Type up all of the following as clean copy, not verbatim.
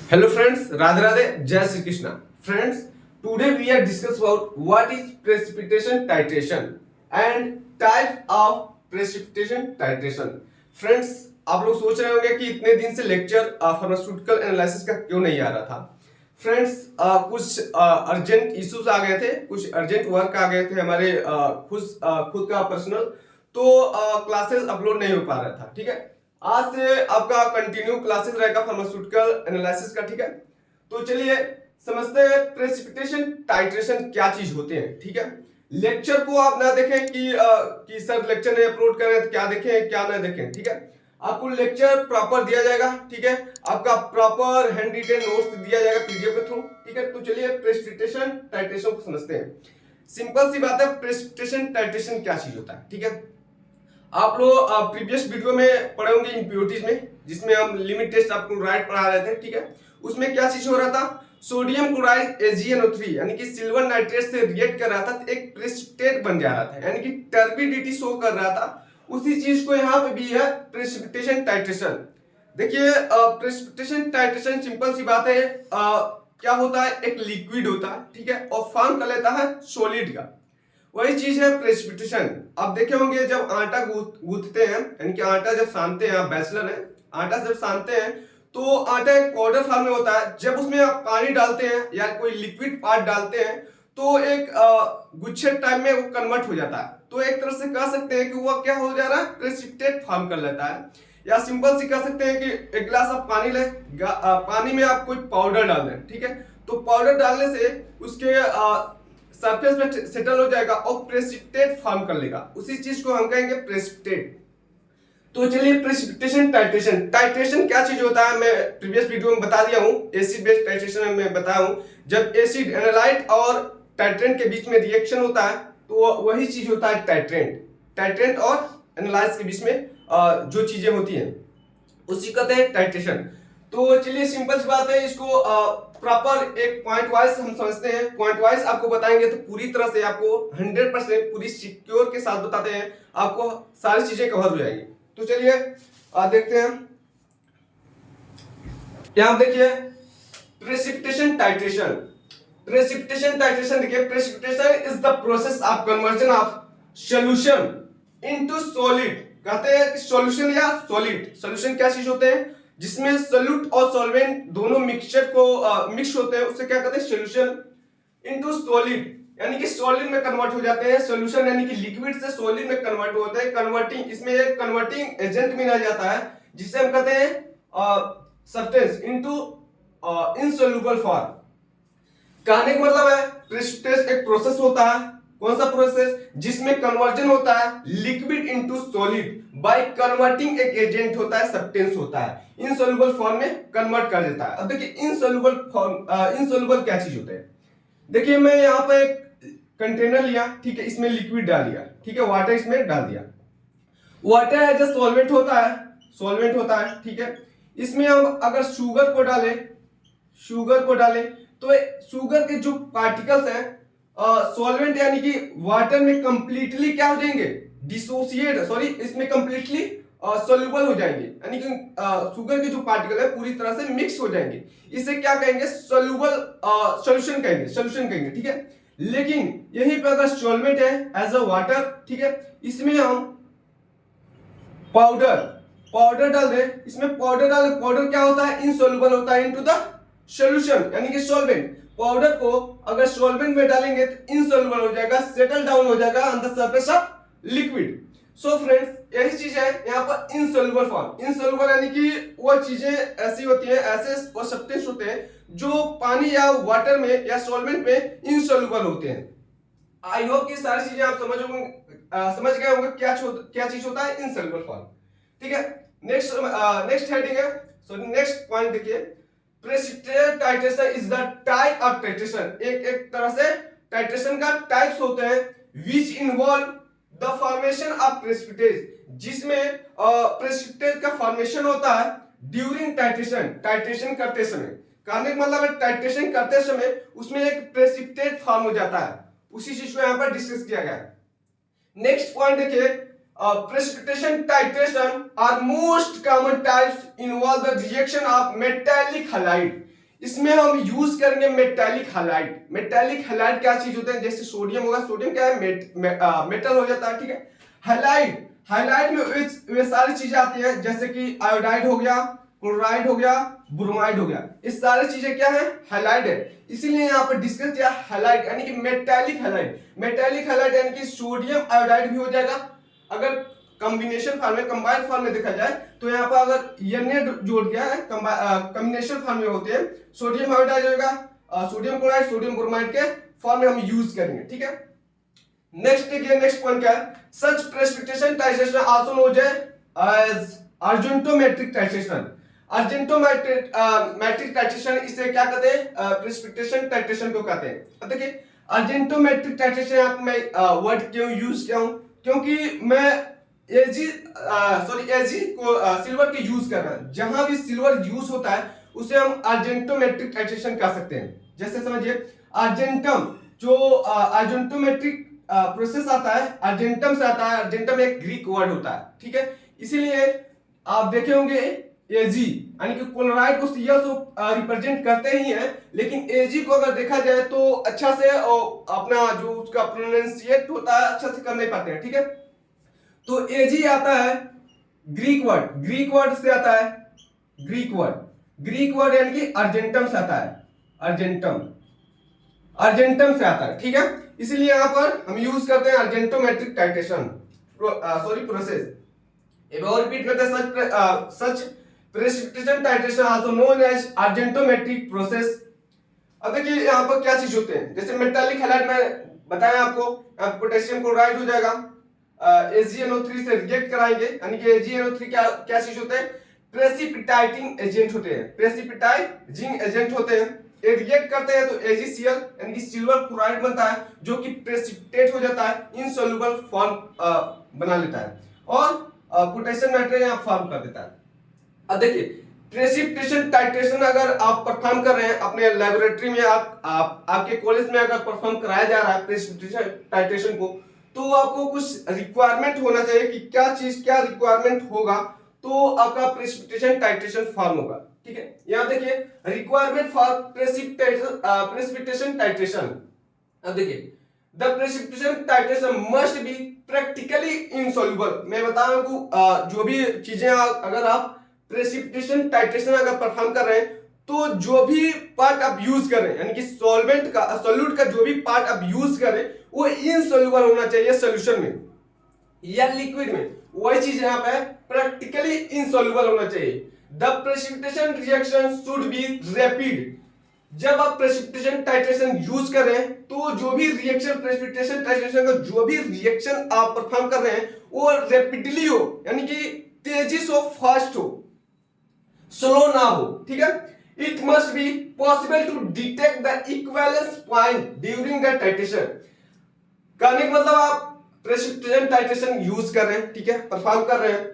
Hello friends, Radhe Radhe, Jai Shri Krishna. Friends, today we are discuss about what is precipitation titration and types of precipitation titration. Friends, आप लोग सोच रहे होंगे कि इतने दिन से लेक्चर फार्मास्यूटिकल एनालिसिस का क्यों नहीं आ रहा था। फ्रेंड्स, कुछ अर्जेंट इश्यूज आ गए थे, कुछ अर्जेंट वर्क आ गए थे हमारे खुद का पर्सनल, तो क्लासेस अपलोड नहीं हो पा रहा था। ठीक है, आज से आपका कंटिन्यू क्लासेस रहेगा फार्मास्यूटिकल एनालिसिस का। ठीक है, तो चलिए समझते हैं प्रेसिपिटेशन टाइट्रेशन क्या चीज होते हैं। ठीक है, लेक्चर को आप ना देखें कि सर लेक्चर नहीं अपलोड कर रहे हैं तो क्या देखें क्या ना देखें। ठीक है, आपको लेक्चर प्रॉपर दिया जाएगा। ठीक है, आपका प्रॉपर हैंड रिटेन नोट्स दिया जाएगा पीडीएफ के थ्रू। ठीक है, तो चलिए प्रेसिपिटेशन टाइट्रेशन को समझते हैं। सिंपल सी बात है, प्रेसिपिटेशन टाइट्रेशन क्या चीज होता है। ठीक है, आप लोग प्रीवियस वीडियो में पढ़े होंगे इम्प्योरिटीज में, जिसमें हम लिमिट टेस्ट आपको क्लोराइड पढ़ा रहे थे। ठीक है, उसमें क्या चीज हो रहा था, सोडियम क्लोराइड AgNO3 यानी कि सिल्वर नाइट्रेट से रिएक्ट कर रहा था तो एक प्रेसिपिटेट बन जा रहा था, यानी कि टर्बिडिटी शो कर रहा था। उसी चीज को यहाँ पे भी है प्रेसिपिटेशन टाइट्रेशन। देखिए प्रेसिपिटेशन टाइट्रेशन सिंपल सी बात है, क्या होता है, एक लिक्विड होता है। ठीक है, और फॉर्म कर लेता है सॉलिड का, वही चीज है प्रेसिपिटेशन। आप देखे होंगे जब आटा गूंथते हैं, यानी कि आटा जब सानते हैं, आप बैचलर हैं, आटा जब सानते हैं तो आटा एक पाउडर फॉर्म में होता है। जब उसमें आप पानी डालते हैं या कोई लिक्विड पार्ट डालते हैं तो एक गुच्छे टाइप में वो कन्वर्ट हो जाता है। तो एक तरह से कह सकते हैं कि वो क्या हो जा रहा है, प्रेसिपिटेट फॉर्म कर लेता है। या सिंपल सी कह सकते हैं कि एक गिलास आप पानी ले, पानी में आप कोई पाउडर डाल दें। ठीक है, तो पाउडर डालने से उसके सरफेस पे सेटल हो जाएगा और प्रेसिपिटेट फॉर्म कर लेगा। उसी चीज को हम कहेंगे प्रेसिपिटेट। तो चलिए प्रेसिपिटेशन टाइट्रेशन, टाइट्रेशन क्या चीज होता है मैं प्रीवियस वीडियो में बता दिया हूं। एसिड बेस टाइट्रेशन में बताया हूं, जब एसिड एनालाइट और टाइट्रेंट के बीच में रिएक्शन होता है तो वही चीज होता है टाइट्रेंट। टाइट्रेंट और एनालाइज के बीच में जो चीजें होती हैं उसी कहते हैं टाइट्रेशन। तो चलिए सिंपल सी बात है, इसको प्रॉपर एक पॉइंट वाइज हम समझते हैं। पॉइंट वाइज आपको बताएंगे तो पूरी तरह से आपको 100% पूरी सिक्योर के साथ बताते हैं, आपको सारी चीजें कवर हो जाएगी। तो चलिए देखते हैं। यहां देखिए प्रेसिपिटेशन टाइट्रेशन। प्रेसिपिटेशन टाइट्रेशन देखिए, precipitation is the process of conversion of solution into solid. कहते हैं कि सॉल्यूशन या सॉलिड, सॉल्यूशन क्या चीज होते हैं, जिसमें सोल्यूट और सॉल्वेंट दोनों मिक्सचर को मिक्स होते हैं, उसे क्या कहते हैं, सॉल्यूशन इनटू सॉलिड, यानी कि सॉलिड में कन्वर्ट हो जाते हैं। सॉल्यूशन यानी कि लिक्विड से सॉलिड में कन्वर्ट होते हैं। कन्वर्टिंग, इसमें एक कन्वर्टिंग एजेंट भी आ जाता है जिसे हम कहते हैं सब्सटेंस इनटू इनसॉल्युबल फॉर्म। कहने का मतलब है प्रेसिपिटेशन एक प्रोसेस होता है। कौन सा प्रोसेस, जिसमें कन्वर्जन होता है liquid into solid by converting एक एजेंट होता है, सब्सटेंस होता है, इनसॉल्युबल फॉर्म में कन्वर्ट कर देता है। अब देखिए इनसॉल्युबल फॉर्म, इनसॉल्युबल क्या चीज होता है। देखिए मैं यहाँ पे एक कंटेनर लिया, ठीक है, इसमें लिक्विड डाल दिया, ठीक है, वाटर इसमें डाल दिया। वाटर एज ए सॉल्वेंट होता है, सॉल्वेंट होता है। ठीक है, इसमें हम अगर शुगर को डालें, शुगर को डालें तो शुगर के जो पार्टिकल्स हैं सॉल्वेंट यानी कि वाटर में कंप्लीटली क्या हो जाएंगे, डिसोसिएट, सॉरी, इसमें कंप्लीटली सोल्यूबल हो जाएंगे, यानी कि शुगर के जो पार्टिकल है पूरी तरह से मिक्स हो जाएंगे। इसे क्या कहेंगे, सोल्यूबल सॉल्यूशन कहेंगे, सॉल्यूशन कहेंगे। ठीक है, लेकिन यहीं पे अगर सॉल्वेंट है एज अ वाटर, ठीक है, इसमें हम पाउडर, पाउडर डाल दें, इसमें पाउडर डाल, पाउडर क्या होता है, इनसॉल्युबल होता है इनटू द सॉल्यूशन, यानी कि सॉल्वेंट। पाउडर को अगर सॉल्वेंट में डालेंगे तो इनसॉल्युबल हो जाएगा, सेटल डाउन हो जाएगा on the surface of liquid. So friends यही चीज है यहाँ पर इनसॉल्युबल फॉर्म। इनसॉल्युबल यानी कि वो चीजें ऐसी होती हैं, ऐसे वो सब्सटेंस होते हैं जो पानी या वाटर में या सॉल्वेंट में इनसॉल्युबल होते हैं। आई होप कि सारी चीजें आप समझ गए होंगे क्या चीज होता है इनसॉल्युबल फॉर्म। ठीक है, नेक्स्ट हेडिंग है, सो नेक्स्ट पॉइंट देखिए, precipitation titration is the type of titration. एक तरह से टाइट्रेशन का टाइप्स होते हैं which involve the formation of precipitate, जिसमें प्रेसिपिटेट का फॉर्मेशन होता है ड्यूरिंग टाइट्रेशन, टाइट्रेशन करते समय। कहने का मतलब है टाइट्रेशन करते समय उसमें एक प्रेसिपिटेट फॉर्म हो जाता है, उसी चीज को यहां पर डिस्कस किया गया है। नेक्स्ट पॉइंट देखिए, precipitation titration are most common types involve the reaction of metallic halide. इसमें हम यूज करेंगे मेटालिक हैलाइड. मेटालिक हैलाइड क्या चीज होता है? जैसे सोडियम होगा, सोडियम क्या है? मेटल हो जाता है, ठीक है. हैलाइड, हैलाइड में वे सारी चीजें आती हैं जैसे कि आयोडाइड हो गया, क्लोराइड हो गया, ब्रोमाइड हो गया. इस सारी चीजें क्या है? हैलाइड है. इसीलिए यहाँ पर डिस्कस किया हैलाइड यानी कि मेटालिक हैलाइड. मेटालिक हैलाइड यानी कि सोडियम आयोडाइड भी हो जाएगा. अगर कॉम्बिनेशन फॉर्म में, कंबाइंड फॉर्म में देखा जाए तो यहाँ पर अगर Na जोड़ दिया है, कॉम्बिनेशन फॉर्म में होते हैं, सोडियम आयोडाइड होगा, सोडियम क्लोराइड, सोडियम ब्रोमाइड के फॉर्म में हम यूज करेंगे, ठीक है. नेक्स्ट पॉइंट क्या है? Such precipitation titration also known as argentometric titration. Argentometric titration इसे क्या कहते हैं? प्रेसिपिटेशन टाइट्रेशन को कहते हैं. अब देखिए अर्जेंटोमेट्रिक टाइट्रेशन यहाँ पे मैं वर्ड क्यों यूज किया हूं? क्योंकि मैं एजी को सिल्वर के यूज कर रहा है. जहां भी सिल्वर यूज होता है उसे हम अर्जेंटोमेट्रिक टाइट्रेशन कह सकते हैं. जैसे समझिए अर्जेंटम, जो अर्जेंटोमेट्रिक प्रोसेस आता है अर्जेंटम से आता है. अर्जेंटम एक ग्रीक वर्ड होता है, ठीक है. इसीलिए आप देखे होंगे एजी यानी कि क्लोराइड को Cl तो रिप्रेजेंट करते ही हैं, लेकिन एजी को अगर देखा जाए तो अच्छा से अपना जो उसका प्रोनाउंसिएट होता है अच्छा से कर नहीं पाते हैं, ठीक है. तो एजी आता है ग्रीक वर्ड से आता है. ग्रीक वर्ड यानी कि अर्जेंटम से आता है. अर्जेंटम से आता है, ठीक है. इसीलिए यहां पर हम यूज करते हैं अर्जेंटोमेट्रिक टाइट्रेशन प्रोसेस. और रिपीट करते हैं such precipitation titration also known as argentometric process. अब देखिए यहां पर क्या चीज होते हैं? जैसे मेटालिक हैलाइड में बताया आपको, पोटेशियम क्लोराइड हो जाएगा, AgNO3 से रिएक्ट कराएंगे यानी कि AgNO3 क्या चीज होते हैं? प्रेसिपिटाइटिंग एजेंट होते हैं. प्रेसिपिटाइजिंग एजेंट होते हैं. ये रिएक्ट करते हैं तो AgCl यानी कि सिल्वर क्लोराइड बनता है जो कि प्रेसिपिटेट हो जाता है, इनसॉल्युबल फॉर्म बना लेता है और पोटेशियम नाइट्रेट यहां फॉर्म कर देता है. अब देखिए प्रेसिपिटेशन टाइट्रेशन अगर आप परफॉर्म कर रहे हैं अपने लेबोरेटरी में, आपके कॉलेज में अगर परफॉर्म कराया जा रहा है प्रेसिपिटेशन टाइट्रेशन को, तो आपको कुछ रिक्वायरमेंट होना चाहिए कि क्या रिक्वायरमेंट होगा तो आपका प्रेसिपिटेशन टाइट्रेशन फॉर्म होगा, ठीक है. यहां देखिए रिक्वायरमेंट फॉर प्रेसिपिटेशन टाइट्रेशन. अब देखिए the precipitation titration must be practically insoluble. मैं बता रहा हूं जो भी चीजें अगर आप प्रेसिपिटेशन टाइट्रेशन अगर परफॉर्म कर रहे हैं तो जो भी पार्ट आप यूज कर रहे हैं यानी कि सॉल्यूट का जो भी पार्ट आप यूज कर रहे हैं वो इनसॉल्युबल होना चाहिए सॉल्यूशन में या लिक्विड में. वही चीज यहाँ पे प्रैक्टिकली इनसॉल्युबल होना चाहिए. The precipitation reaction should be rapid. जब आप प्रेसिपिटेशन टाइट्रेशन यूज कर रहे हैं तो जो भी रिएक्शन प्रेसिपिटेशन टाइट्रेशन का जो भी रिएक्शन आप परफॉर्म कर रहे हैं वो रैपिडली हो यानी कि तेजी से, फास्ट हो, स्लो ना हो, ठीक है. It must be possible to detect the equivalence point during the titration. कहने का मतलब आप प्रेसिपिटेशन टाइट्रेशन यूज कर रहे हैं, ठीक है, परफॉर्म कर रहे हैं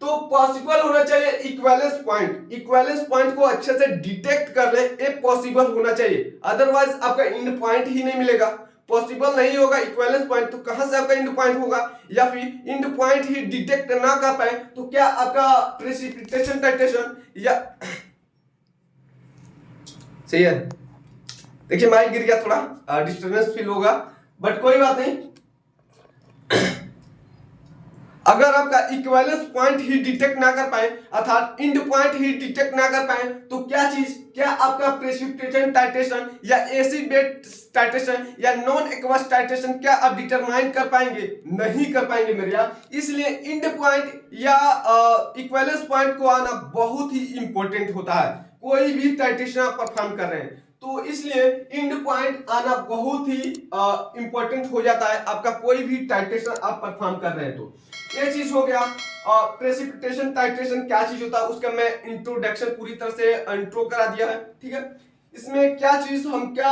तो पॉसिबल होना चाहिए इक्विवेलेंस पॉइंट. इक्विवेलेंस पॉइंट को अच्छे से डिटेक्ट कर ले, ये पॉसिबल होना चाहिए. अदरवाइज आपका एंड पॉइंट ही नहीं मिलेगा. पॉसिबल नहीं होगा इक्विवेलेंस पॉइंट तो कहां से आपका एंड पॉइंट होगा? या फिर एंड पॉइंट ही डिटेक्ट ना कर पाए तो क्या आपका प्रेसिपिटेशन टाइट्रेशन या सही है. देखिए माइक गिर गया, थोड़ा डिस्टर्बेंस फील होगा बट कोई बात नहीं. अगर आपका इक्विवेलेंस पॉइंट ही डिटेक्ट ना कर पाए अर्थात एंड पॉइंट ही डिटेक्ट ना कर पाए तो क्या आपका प्रेसिपिटेशन टाइट्रेशन या एसिड बेस टाइट्रेशन या नॉन एक्वस टाइट्रेशन क्या आप डिटरमाइन कर पाएंगे? नहीं कर पाएंगे मेरे यार. इसलिए एंड पॉइंट या इक्विवेलेंस पॉइंट को आना बहुत ही इंपॉर्टेंट होता है. कोई भी टाइट्रेशन आप परफॉर्म कर रहे हैं तो इसलिए एंड पॉइंट आना बहुत ही इंपॉर्टेंट हो जाता है आपका कोई भी टाइट्रेशन आप परफॉर्म कर रहे हैं तो. ये चीज हो गया. प्रेसिपिटेशन टाइट्रेशन क्या चीज होता है उसका मैं इंट्रोडक्शन पूरी तरह से इंट्रो करा दिया है, ठीक है. इसमें क्या चीज हम क्या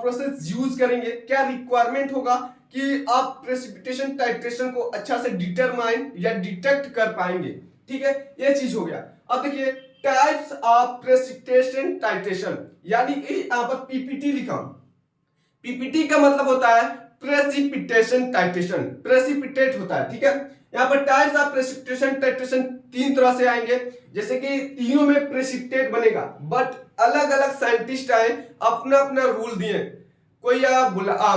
प्रोसेस यूज करेंगे, क्या रिक्वायरमेंट होगा कि आप प्रेसिपिटेशन टाइट्रेशन को अच्छा से डिटरमाइन या डिटेक्ट कर पाएंगे, ठीक है. ये चीज हो गया. अब देखिए टाइप्स ऑफ प्रेसिपिटेशन टाइट्रेशन यानी कि यहां पर पीपीटी लिखा. पीपीटी का मतलब होता है प्रेसिपिटेशन टाइट्रेशन, प्रेसिपिटेट होता है, ठीक है. यहाँ पर टाइप्स ऑफ प्रेसिपिटेशन टाइट्रेशन तीन तरह से आएंगे, जैसे कि तीनों में प्रेसिपिटेट बनेगा, बट अलग अलग साइंटिस्ट आए, अपना अपना रूल दिए। कोई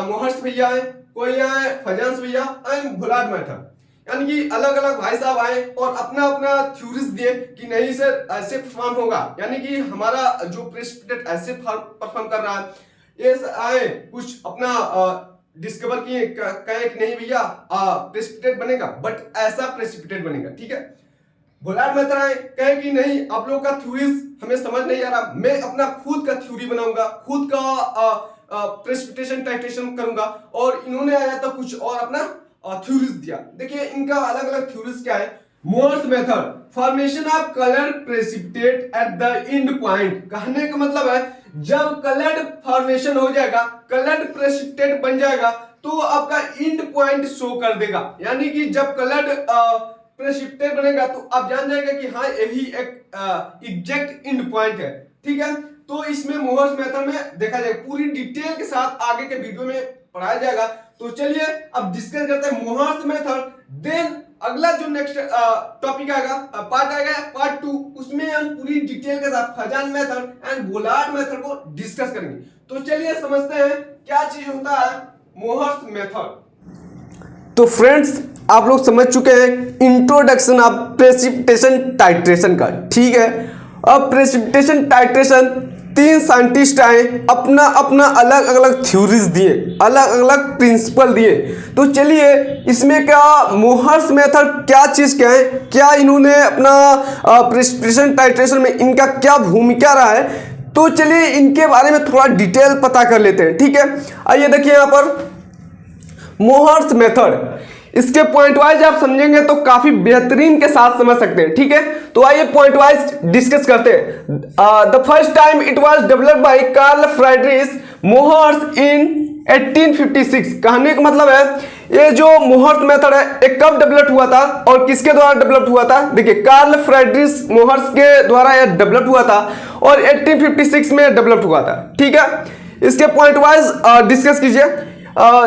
मोहर्स भैया है, कोई फजांस भैया एंड बुलार्ड मैथड, यानी कि अलग अलग भाई साहब आए और अपना अपना थ्योरीज दिए कि नहीं सर ऐसे परफॉर्म होगा, यानी कि हमारा जो प्रेसिपिटेट ऐसे परफॉर्म कर रहा है। ये आए कुछ अपना डिस्कवर किए, कहे कि नहीं भैया प्रेसिपिटेट बनेगा बट ऐसा प्रेसिपिटेट बनेगा, ठीक है। बुलार्ड मैथड आए, कहे कि नहीं आप लोग का थ्योरीज हमें समझ नहीं आ रहा, मैं अपना खुद का थ्योरी बनाऊंगा, खुद का प्रेसिपिटेशन टाइट्रेशन करूंगा, और इन्होंने आया तो कुछ और अपना थ्योरीज दिया। देखिए इनका अलग अलग थ्योरीज क्या है। Mohr's method, formation of coloured precipitate at the end point, कहने का मतलब है जब कलर्ड फॉर्मेशन हो जाएगा, कलर्ड प्रेसिपिटेट बन जाएगा, तो आपका एंड पॉइंट शो कर देगा, यानी कि जब कलर्ड प्रेसिपिटेट बनेगा तो आप जान जाएगा कि हाँ यही एक एग्जैक्ट एंड पॉइंट है, ठीक है। तो इसमें मोहर्स मेथड में देखा जाएगा, पूरी डिटेल के साथ आगे के वीडियो में पढ़ाया जाएगा। तो चलिए अब डिस्कस करते हैं मोहर्स मेथड, देन अगला जो नेक्स्ट टॉपिक आएगा, पार्ट आएगा पार्ट 2, उसमें हम पूरी डिटेल के साथ Fazan method and Bullard method को डिस्कस करेंगे। तो चलिए समझते हैं क्या चीज होता है मोहर्स मेथड। तो फ्रेंड्स आप लोग समझ चुके हैं इंट्रोडक्शन ऑफ प्रेसिपिटेशन टाइट्रेशन का, ठीक है। अब प्रेसिपिटेशन टाइट्रेशन तीन साइंटिस्ट आए, अपना अपना अलग अलग थ्योरीज दिए, अलग अलग प्रिंसिपल दिए। तो चलिए इसमें क्या मोहर्स मेथड क्या चीज क्या है, क्या इन्होंने अपना प्रेसिपिटेशन टाइट्रेशन में इनका क्या भूमिका रहा है, तो चलिए इनके बारे में थोड़ा डिटेल पता कर लेते हैं, ठीक है। आइए देखिए यहाँ पर मोहर्स मेथड, इसके पॉइंट वाइज आप समझेंगे तो काफी बेहतरीन के साथ समझ सकते हैं, ठीक है। तो आइए पॉइंट वाइज डिस्कस करते हैं। The first time it was developed by Karl Friedrich Mohr's in 1856, कहने का मतलब है ये जो मोहर्स मेथड है ये कब डेवलप हुआ था और किसके द्वारा डेवलप हुआ था। देखिए कार्ल फ्रेडरिक मोहर्स के द्वारा यह डेवलप हुआ था और 1856 में डेवलप हुआ था, ठीक है। इसके पॉइंट वाइज डिस्कस कीजिए।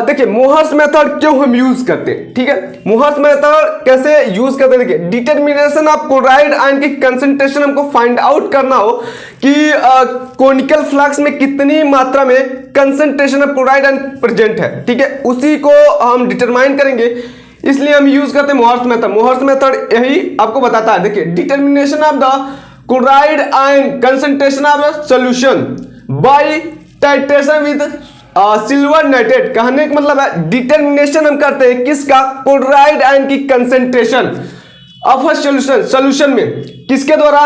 देखिए मोहर्स मेथड क्यों हम यूज करते हैं, ठीक है। मोहर्स मेथड कैसे यूज करते हैं, देखिए डिटरमिनेशन ऑफ क्लोराइड आयन की कंसंट्रेशन हमको फाइंड आउट करना हो कि कोनिकल फ्लक्स में कितनी मात्रा में concentration of chloride ion present है, ठीक है, उसी को हम डिटरमाइन करेंगे, इसलिए हम यूज करते हैं मोहर्स मेथड। मोहर्स मेथड यही आपको बताता है। देखिए determination of the chloride ion concentration of solution bye titration with silver nitrate, कहने का मतलब है डिटरमिनेशन हम करते हैं किसका, क्लोराइड आयन की कंसंट्रेशन ऑफ सॉल्यूशन में, किसके द्वारा,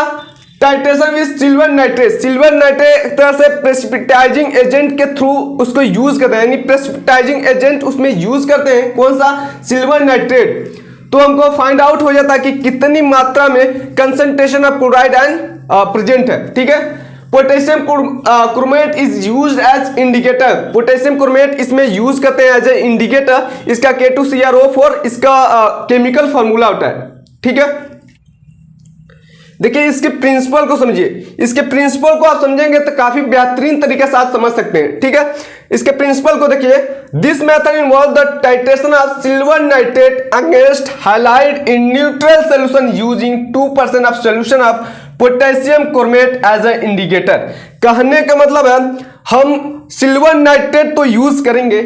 titration with silver nitrate. Silver nitrate एक तरह से प्रेसिपिटाइजिंग एजेंट के थ्रू उसको यूज करते हैं, यानी प्रेसिपिटाइजिंग एजेंट उसमें यूज करते हैं, कौन सा, सिल्वर नाइट्रेट। तो हमको फाइंड आउट हो जाता है कि कितनी मात्रा में concentration of chloride ion present है, ठीक है। Potassium chromate is used as indicator, potassium chromate इसमें यूज करते हैं एज ए इंडिकेटर, इसका K2CrO4 इसका केमिकल फार्मूला होता है, ठीक है। देखिए इसके प्रिंसिपल को समझिए, इसके प्रिंसिपल को आप समझेंगे तो काफी बेहतरीन तरीके से आप समझ सकते हैं, ठीक है। इसके प्रिंसिपल को देखिए, this method involve the titration of silver nitrate against halide in neutral solution using 2% of solution of potassium chromate as a indicator. कहने का मतलब है हम सिल्वर नाइट्रेट तो यूज करेंगे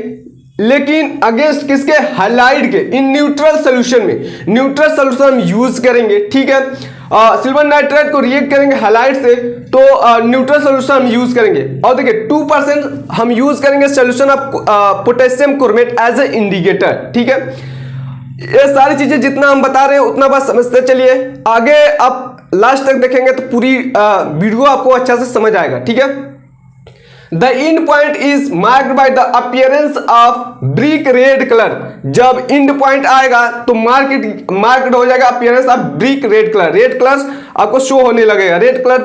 लेकिन अगेंस्ट किसके, हाइलाइट के, इन न्यूट्रल सोल्यूशन में, न्यूट्रल सोल्यूशन हम यूज करेंगे, ठीक है। सिल्वर नाइट्रेट को रिएक्ट करेंगे हाइलाइट से तो न्यूट्रल सोल्यूशन हम यूज करेंगे, और देखिए 2% हम यूज करेंगे solution of potassium chromate as a indicator, ठीक है। ये सारी चीजें जितना हम बता रहे हैं उतना बस समझते चलिए, आगे आप लास्ट तक देखेंगे तो पूरी वीडियो आपको अच्छा से समझ आएगा, ठीक है। The end point is marked by the appearance of brick red colour, जब एंड पॉइंट आएगा तो मार्क्ड हो जाएगा appearance of brick red colour, red colour आपको शो होने लगेगा, रेड कलर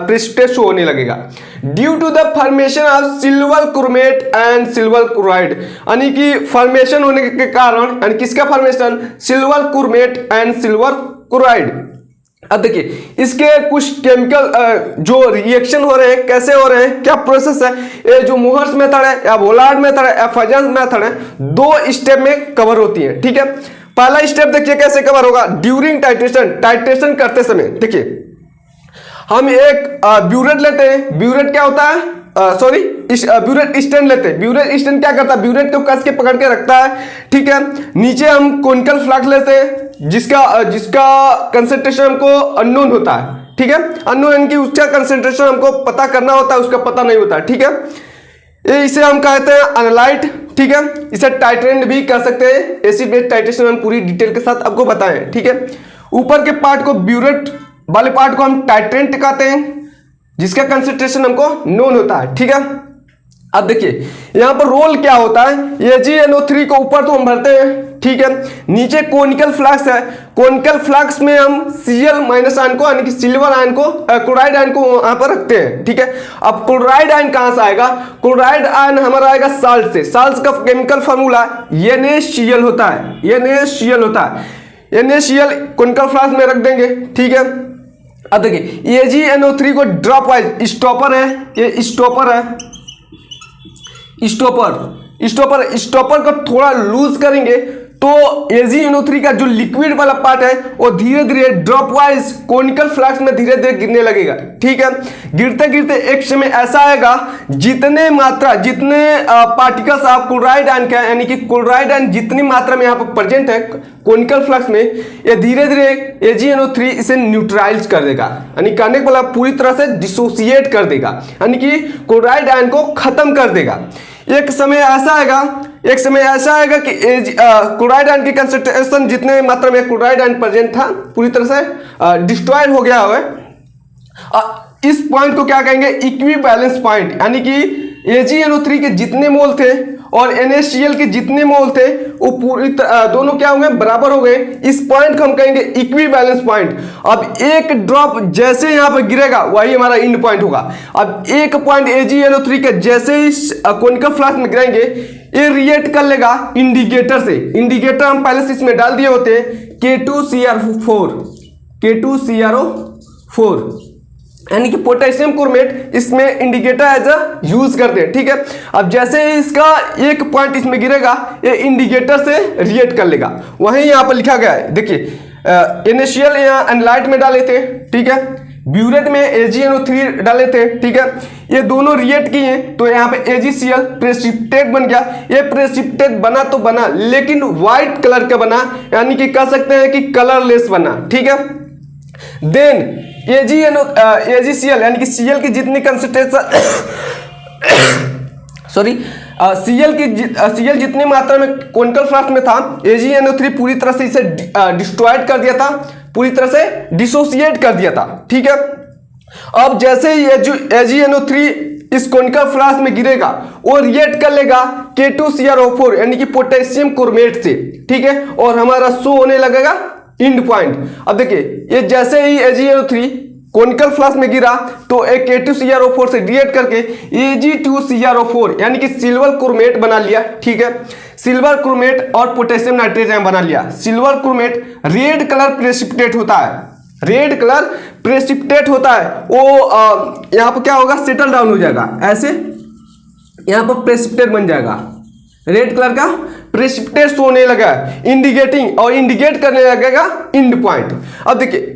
प्रेसिपिटेट शो होने लगेगा। Due to the formation of silver chromate and silver chloride, यानी कि फॉर्मेशन होने के कारण, यानी किसका फॉर्मेशन, silver chromate and silver chloride. अब देखिए इसके कुछ केमिकल जो रिएक्शन हो रहे हैं, कैसे हो रहे हैं, क्या प्रोसेस है, ये जो मोहर्स मेथड है या बुलार्ड मेथड है या फजांस मेथड है, 2 स्टेप में कवर होती है, ठीक है। पहला स्टेप देखिए कैसे कवर होगा। ड्यूरिंग टाइट्रेशन, टाइट्रेशन करते समय देखिए हम एक ब्यूरेट लेते हैं। ब्यूरेट क्या होता है, ब्यूरेट स्टैंड लेते हैं। ब्यूरेट स्टैंड क्या करता है, ब्यूरेट को कस के पकड़ के रखता है, ठीक है। नीचे हम कोनिकल फ्लास्क लेते हैं जिसका कंसेंट्रेशन हमको अननोन होता है, ठीक है। अननोन यानी कि उसका कंसेंट्रेशन हमको पता करना होता है, उसका पता नहीं होता, ठीक है। इसे हम कहते हैं अनलाइट, ठीक है। इसे टाइट्रेंट भी कह सकते हैं। एसिड बेस टाइट्रेशन हम पूरी डिटेल के साथ आपको बताएं, ठीक है। ऊपर के पार्ट को, ब्यूरेट वाले पार्ट को हम टाइट्रेंट कहते हैं जिसका कंसेंट्रेशन हमको नोन होता है, ठीक है। अब देखिए यहां पर रोल क्या होता है, AgNO3 को ऊपर तो हम भरते हैं, ठीक है। नीचे कोनिकल फ्लास्क है, कोनिकल फ्लास्क में हम Cl माइनस आयन को यानी कि सिल्वर आयन को, क्लोराइड आयन को वहां पर रखते हैं, ठीक है। अब क्लोराइड आयन कहां से आएगा, क्लोराइड आयन हमारा आएगा साल्ट से। साल्ट का केमिकल फॉर्मूला NaCl होता है, NaCl होता है। NaCl कोनिकल फ्लास्क में रख देंगे, ठीक है। अब देखिए AgNO3 को ड्रॉप वाइज, स्टॉपर है, ये स्टॉपर है, स्टॉपर को थोड़ा लूज करेंगे तो AgNO3 का जो लिक्विड वाला पार्ट है वो धीरे धीरे ड्रॉप वाइज कोनिकल फ्लास्क में धीरे धीरे गिरने लगेगा, ठीक है। गिरते गिरते एक समय ऐसा आएगा जितने पार्टिकल्स आप क्लोराइड आयन का, यानी कि क्लोराइड आयन जितनी मात्रा में यहाँ पर प्रेजेंट है कोनिकल फ्लास्क में, ये धीरे धीरे AgNO3 इसे न्यूट्रलाइज कर देगा, यानी करने वाला पूरी तरह से डिसोसिएट कर देगा, यानी कि क्लोराइड आयन को खत्म कर देगा। एक समय ऐसा आएगा कि क्लोराइड आयन की कंसंट्रेशन जितने मात्रा में क्लोराइड आयन प्रेजेंट था पूरी तरह से डिस्ट्रॉयड हो गया है। इस पॉइंट को क्या कहेंगे, इक्विवेलेंस पॉइंट, यानी कि AgNO3 के जितने मोल थे और NaCl के जितने मोल थे वो दोनों क्या हो गए, बराबर हो गए। इस पॉइंट को हम कहेंगे इक्विवेलेंस पॉइंट। अब एक ड्रॉप जैसे यहां पर गिरेगा वही हमारा इंड पॉइंट होगा। अब एक पॉइंट AgNO3 के जैसे ही कोनिकल फ्लास्क में गिरेंगे ये रिएक्ट कर लेगा इंडिकेटर से। इंडिकेटर हम पहले से इसमें डाल दिए होते हैं, K2CrO4 यानी कि पोटेशियम क्रोमेट, इसमें इंडिकेटर एज अ यूज करते हैं, ठीक है। अब जैसे ही इसका एक पॉइंट इसमें गिरेगा ये इंडिकेटर से रिएक्ट कर लेगा। वहीं यहाँ पर लिखा गया है, देखिए NaCl यहाँ एनलाइट में डाले थे, ठीक है। ब्यूरेट में AgNO3 डाले थे, ठीक है। ये दोनों रिएक्ट किए तो यहाँ पे AgCl प्रेसिपिटेट बन गया। ये प्रेसिपिटेट बना तो बना लेकिन व्हाइट कलर का बना, यानी कि कह सकते हैं कि कलरलेस बना, ठीक है। देन AgCl यानी कि Cl की जितनी कंसंट्रेशन Cl जितनी मात्रा में कोनिकल फ्लास्क में था AgNO3 पूरी तरह से इसे डिस्ट्रॉयड कर दिया था, पूरी तरह से डिसोसिएट कर दिया था, ठीक है। अब जैसे ही AgNO3 इस कोनिकल फ्लास्क में गिरेगा वो रिएक्ट कर लेगा K2CrO4 यानी कि पोटेशियम क्रोमेट से, ठीक है। और हमारा शो होने लगेगा इंड पॉइंट। अब देखिए ये जैसे ही AgNO3 कोनिकल फ्लास्क में गिरा तो एक K2CrO4 से रिएक्ट करके Ag2CrO4 यानी कि सिल्वर क्रोमेट बना लिया, ठीक है। सिल्वर क्रोमेट और पोटेशियम नाइट्रेट यहाँ बना लिया। Silver chromate red colour precipitate होता है, रेड कलर प्रेसिपिटेट होता है। वो यहाँ पर क्या होगा, सेटल डाउन हो जाएगा, ऐसे यहाँ पर प्रेसिपिटेट बन जाएगा, रेड कलर का प्रेसिपिटेट होने लगा, इंडिकेटिंग और इंडिकेट करने लगेगा इंड पॉइंट। अब देखिए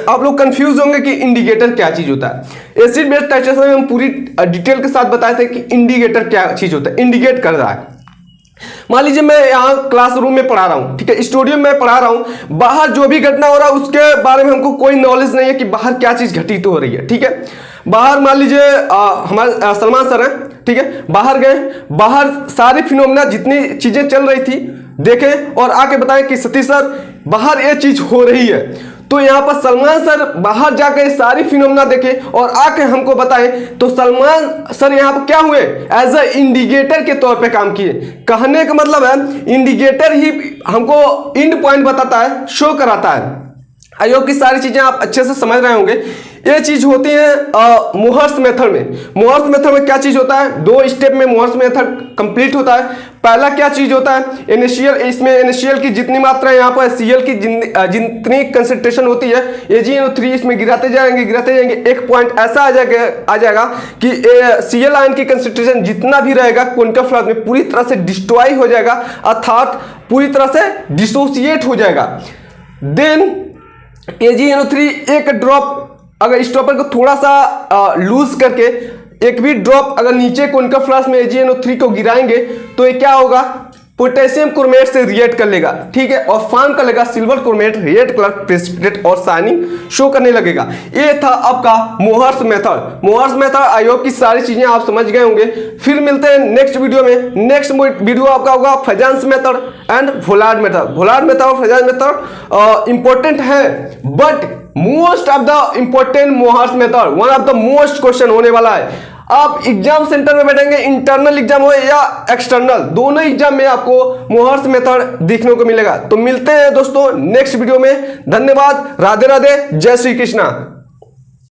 आप लोग कंफ्यूज होंगे कि इंडिकेटर क्या चीज होता है। एसिड बेस टाइट्रेशन में हम पूरी डिटेल के साथ बताए थे कि इंडिकेटर क्या चीज होता है, इंडिकेट कर रहा है। मान लीजिए मैं यहाँ क्लासरूम में पढ़ा रहा हूँ, ठीक है, स्टूडियो में पढ़ा रहा हूँ, बाहर जो भी घटना हो रहा है उसके बारे में हमको कोई नॉलेज नहीं है कि बाहर क्या चीज घटित हो रही है, ठीक है। बाहर मान लीजिए हमारे सलमान सर हैं, ठीक है, बाहर गए, बाहर सारी फिनोमिना जितनी चीजें चल रही थी देखें और आके बताएं कि सतीश सर बाहर ये चीज हो रही है। तो यहाँ पर सलमान सर बाहर जाकर सारी फिनोमिना देखे और आके हमको बताएं, तो सलमान सर यहाँ पर क्या हुए, एज अ इंडिकेटर के तौर पे काम किए। कहने का मतलब है इंडिकेटर ही हमको इंड पॉइंट बताता है, शो कराता है। आई होप कि सारी चीजें आप अच्छे से समझ रहे होंगे। ये चीज होती है मोहर्स मेथड में। मोहर्स मेथड में क्या चीज होता है, 2 स्टेप में मोहर्स मेथड कंप्लीट होता है। पहला क्या चीज होता है, इनिशियल, इसमें इनिशियल की जितनी मात्रा है यहाँ पर सीएल की जितनी कंसेंट्रेशन होती है AgNO3 इसमें गिराते जाएंगे। एक पॉइंट ऐसा आ जाएगा कि सीएल आयन की कंसेंट्रेशन जितना भी रहेगा कॉन्केव फ्लास्क में पूरी तरह से डिस्ट्रॉय हो जाएगा, अर्थात पूरी तरह से डिसोसिएट हो जाएगा। देन AgNO3 एक ड्रॉप अगर स्टॉपर को थोड़ा सा लूज करके एक भी ड्रॉप अगर नीचे कॉन्केव फ्लास्क में AgNO3 को गिराएंगे तो ये क्या होगा, पोटेशियम क्रोमेट से रिएक्ट कर लेगा, ठीक है, और फॉर्म कर लेगा silver chromate, red colour precipitate और शाइनिंग शो करने लगेगा। ये था आपका मोहर्स मेथड। आई होप कि सारी चीजें आप समझ गए होंगे। फिर मिलते हैं नेक्स्ट वीडियो में। नेक्स्ट वीडियो आपका होगा फ्रेजांस मेथड एंड वोलार्ड मेथड और फ्रेजांस मेथड इंपॉर्टेंट है, but most of the important Mohr's method, one of the most question होने वाला है। आप एग्जाम सेंटर में बैठेंगे, इंटरनल एग्जाम हो या एक्सटर्नल, दोनों एग्जाम में आपको मोहर्स मेथड देखने को मिलेगा। तो मिलते हैं दोस्तों नेक्स्ट वीडियो में। धन्यवाद, राधे राधे, जय श्री कृष्णा।